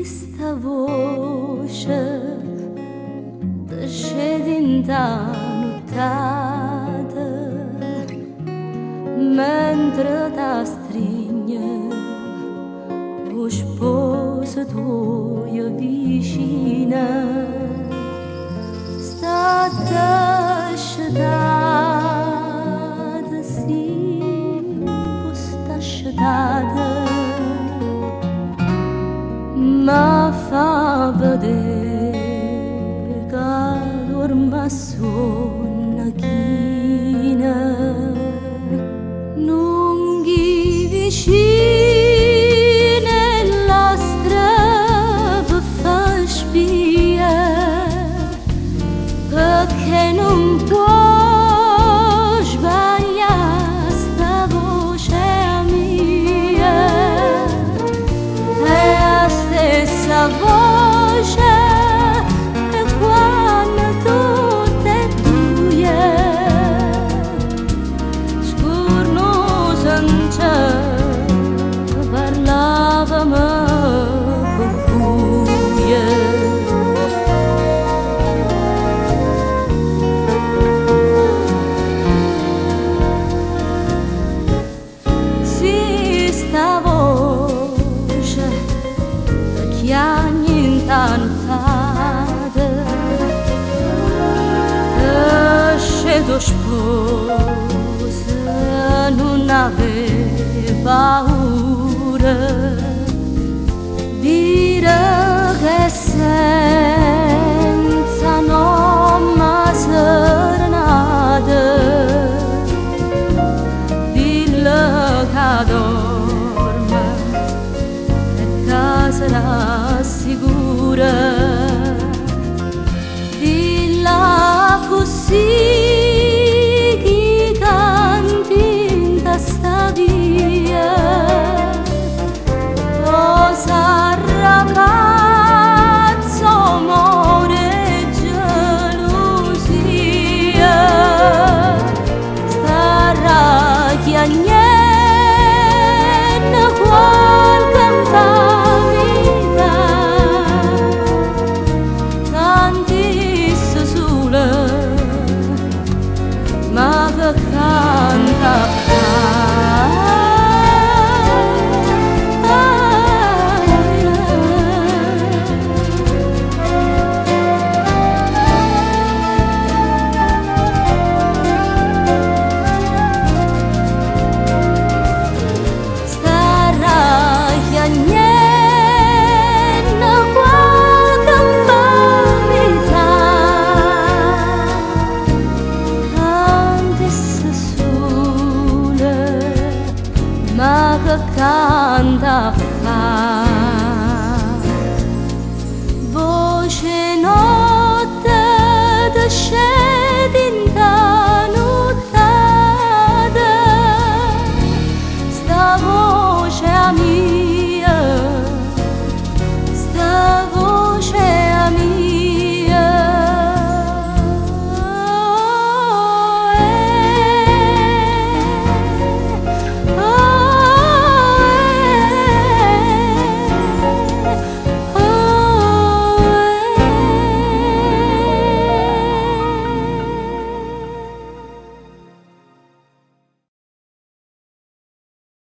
Sta voce scende in nottata mentre ti stringe lo sposo tuo vicina sta asciugata sì sta asciugata ma fa vedere che ormai sono china non gli vicine la strada fa spia perché non può sbagliare sta voce mia stessa voce e quando tutte e due scorno senza parlavamo con buie si sta voce che ogni nottata esce tuo sposo non aveva paura dire che senza nome